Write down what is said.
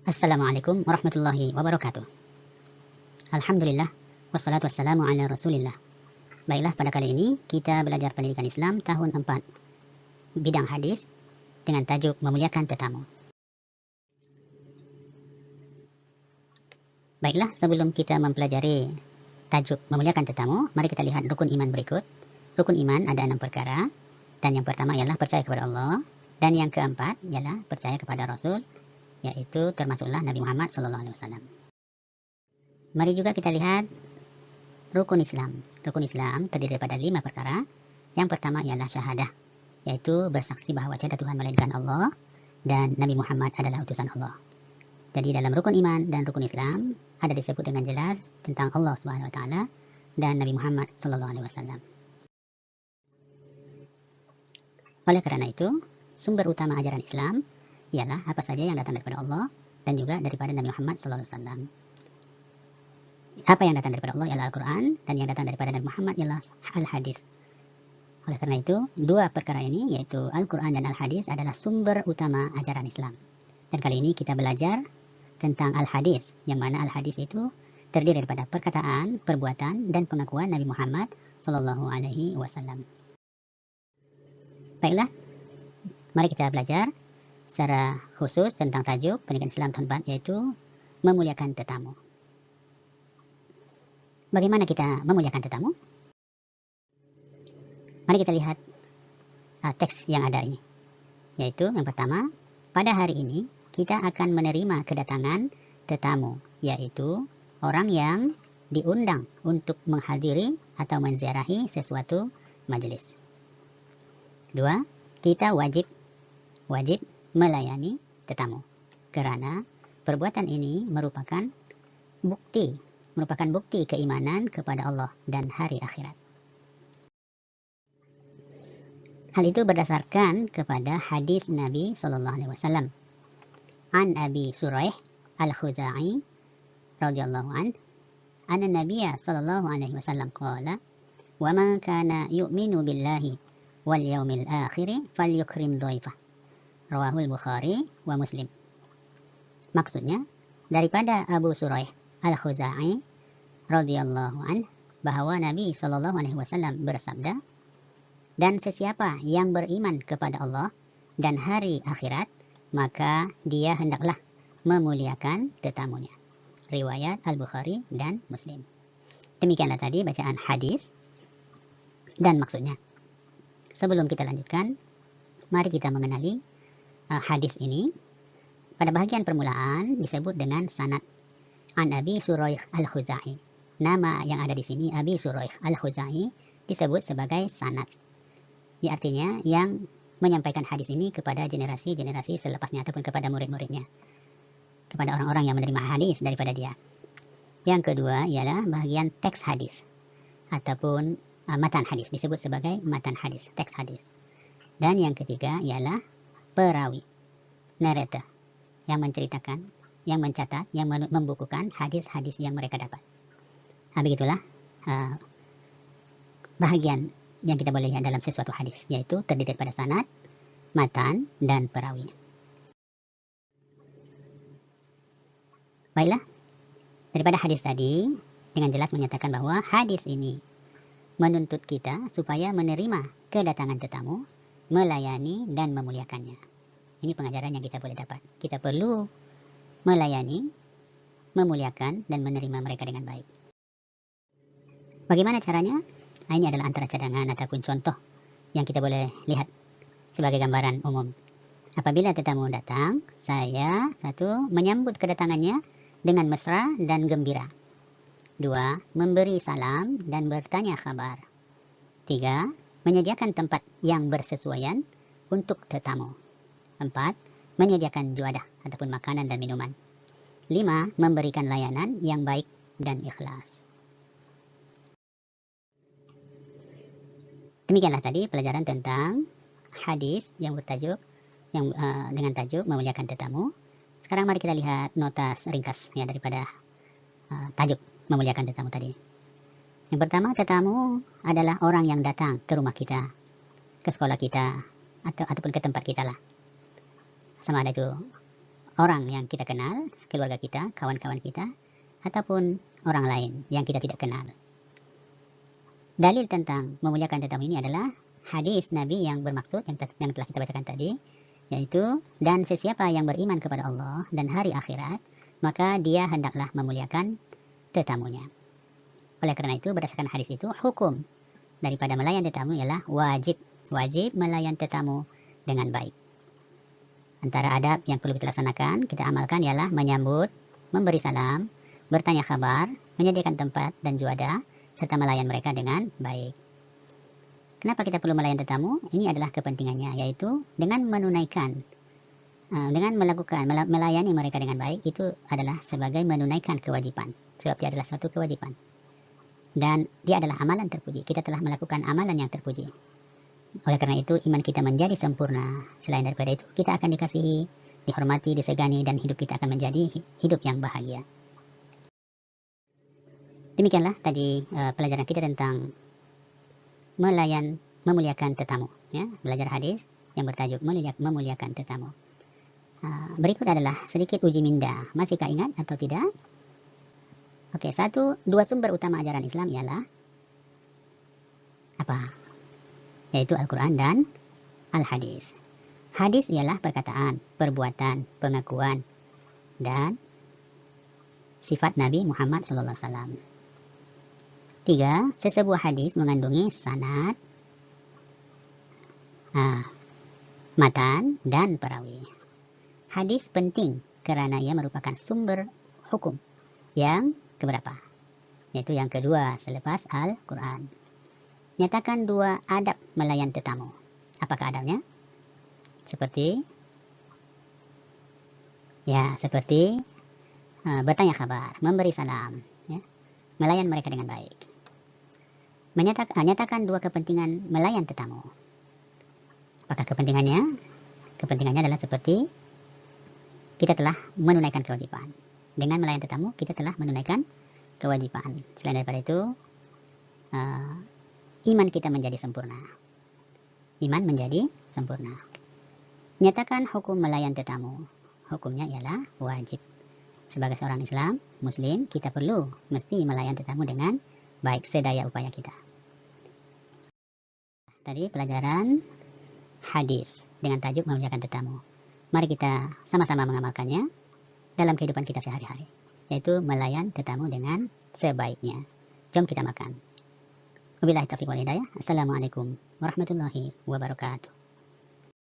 Assalamualaikum warahmatullahi wabarakatuh. Alhamdulillah, wassalatu wassalamu ala rasulillah. Baiklah, pada kali ini kita belajar pendidikan Islam tahun 4, bidang hadis, dengan tajuk memuliakan tetamu. Baiklah, sebelum kita mempelajari tajuk memuliakan tetamu, mari kita lihat rukun iman berikut. Rukun iman ada 6 perkara, dan yang pertama ialah percaya kepada Allah, dan yang keempat ialah percaya kepada Rasul, yaitu termasuklah Nabi Muhammad SAW. Mari juga kita lihat rukun Islam. Rukun Islam terdiri daripada 5 perkara. Yang pertama ialah syahadah, yaitu bersaksi bahwa tiada Tuhan melainkan Allah dan Nabi Muhammad adalah utusan Allah. Jadi dalam rukun iman dan rukun Islam ada disebut dengan jelas tentang Allah Subhanahu wa taala dan Nabi Muhammad sallallahu alaihi wasallam. Oleh karena itu, sumber utama ajaran Islam ialah apa saja yang datang daripada Allah dan juga daripada Nabi Muhammad sallallahu alaihi wasallam. Apa yang datang daripada Allah ialah Al-Quran, dan yang datang daripada Nabi Muhammad ialah Al-Hadis. Oleh karena itu, dua perkara ini, yaitu Al-Quran dan Al-Hadis, adalah sumber utama ajaran Islam. Dan kali ini kita belajar tentang Al-Hadis, yang mana Al-Hadis itu terdiri daripada perkataan, perbuatan, dan pengakuan Nabi Muhammad Sallallahu Alaihi Wasallam. Baiklah, mari kita belajar secara khusus tentang tajuk pendidikan Islam tahun 4, yaitu memuliakan tetamu. Bagaimana kita memuliakan tetamu? Mari kita lihat teks yang ada ini, yaitu yang pertama, pada hari ini kita akan menerima kedatangan tetamu, yaitu orang yang diundang untuk menghadiri atau menziarahi sesuatu majelis. 2. Kita wajib melayani tetamu, karena perbuatan ini merupakan bukti keimanan kepada Allah dan hari akhirat. Hal itu berdasarkan kepada hadis Nabi Sallallahu Alaihi Wasallam. An Abi Suraih Al-Khuzai radhiyallahu an, anna Nabiyya Sallallahu Alaihi Wasallam qala, wa man kana yu'minu billahi wal yaumil akhir falyukrim dhaifah. Rawahul Bukhari wa Muslim. Maksudnya, daripada Abu Suraih Al-Khuzai radhiyallahu an, bahwa Nabi Sallallahu Alaihi Wasallam bersabda, dan sesiapa yang beriman kepada Allah dan hari akhirat, maka dia hendaklah memuliakan tetamunya. Riwayat Al-Bukhari dan Muslim. Demikianlah tadi bacaan hadis dan maksudnya. Sebelum kita lanjutkan, mari kita mengenali hadis ini. Pada bahagian permulaan disebut dengan sanad. An Abi Suraih Al-Khuzai. Nama yang ada di sini, Abi Suraih Al-Khuzai, disebut sebagai sanad. Ya, artinya yang menyampaikan hadis ini kepada generasi-generasi selepasnya ataupun kepada murid-muridnya, kepada orang-orang yang menerima hadis daripada dia. Yang kedua ialah bahagian teks hadis ataupun matan hadis, disebut sebagai matan hadis, teks hadis. Dan yang ketiga ialah perawi, narrator, yang menceritakan, yang mencatat, yang membukukan hadis-hadis yang mereka dapat. Begitulah bahagian yang kita boleh lihat dalam sesuatu hadis, yaitu terdiri daripada sanad, matan, dan perawi. Baiklah, daripada hadis tadi dengan jelas menyatakan bahwa hadis ini menuntut kita supaya menerima kedatangan tetamu, melayani dan memuliakannya. Ini pengajaran yang kita boleh dapat. Kita perlu melayani, memuliakan, dan menerima mereka dengan baik. Bagaimana caranya? Ini adalah antara cadangan ataupun contoh yang kita boleh lihat sebagai gambaran umum. Apabila tetamu datang, saya 1. menyambut kedatangannya dengan mesra dan gembira. 2. memberi salam dan bertanya kabar. 3. menyediakan tempat yang bersesuaian untuk tetamu. 4. menyediakan juadah ataupun makanan dan minuman. 5. memberikan layanan yang baik dan ikhlas. Demikianlah tadi pelajaran tentang hadis yang bertajuk dengan tajuk memuliakan tetamu. Sekarang mari kita lihat notas ringkas ya daripada tajuk memuliakan tetamu tadi. Yang pertama, tetamu adalah orang yang datang ke rumah kita, ke sekolah kita, ataupun ke tempat kita lah. Sama ada itu orang yang kita kenal, keluarga kita, kawan-kawan kita, ataupun orang lain yang kita tidak kenal. Dalil tentang memuliakan tetamu ini adalah hadis Nabi yang bermaksud yang telah kita bacakan tadi, yaitu, dan sesiapa yang beriman kepada Allah dan hari akhirat, maka dia hendaklah memuliakan tetamunya. Oleh karena itu, berdasarkan hadis itu, hukum daripada melayan tetamu ialah wajib melayan tetamu dengan baik. Antara adab yang perlu kita laksanakan, kita amalkan ialah menyambut, memberi salam, bertanya kabar, menyediakan tempat dan juada, serta melayan mereka dengan baik. Kenapa kita perlu melayan tetamu? Ini adalah kepentingannya, yaitu dengan menunaikan, dengan melayani mereka dengan baik, itu adalah sebagai menunaikan kewajiban, sebab dia adalah suatu kewajiban. Dan dia adalah amalan terpuji, kita telah melakukan amalan yang terpuji. Oleh karena itu, iman kita menjadi sempurna. Selain daripada itu, kita akan dikasihi, dihormati, disegani, dan hidup kita akan menjadi hidup yang bahagia. Demikianlah tadi pelajaran kita tentang memuliakan tetamu, ya, belajar hadis yang bertajuk memuliakan tetamu. Berikut adalah sedikit uji minda. Masihkah ingat atau tidak? Oke, dua sumber utama ajaran Islam ialah apa? Yaitu Al-Quran dan Al-Hadis. Hadis ialah perkataan, perbuatan, pengakuan, dan sifat Nabi Muhammad SAW. 3. Sesebuah hadis mengandungi sanad, matan, dan perawi. Hadis penting karena ia merupakan sumber hukum yang keberapa? Yaitu yang kedua selepas Al-Quran. Nyatakan 2 adab melayan tetamu. Apakah adabnya? Seperti bertanya kabar, memberi salam, ya, melayan mereka dengan baik. Nyatakan 2 kepentingan melayan tetamu. Apakah kepentingannya? Kepentingannya adalah seperti kita telah menunaikan kewajiban. Dengan melayan tetamu, kita telah menunaikan kewajiban. Selain daripada itu, iman kita menjadi sempurna. Iman menjadi sempurna. Nyatakan hukum melayan tetamu. Hukumnya ialah wajib. Sebagai seorang Islam, Muslim, kita mesti melayan tetamu dengan baik sedaya upaya kita. Tadi pelajaran hadis dengan tajuk memuliakan tetamu. Mari kita sama-sama mengamalkannya dalam kehidupan kita sehari-hari, yaitu melayan tetamu dengan sebaiknya. Jom kita makan. Wabillahi taufiq wal hidayah. Assalamualaikum warahmatullahi wabarakatuh.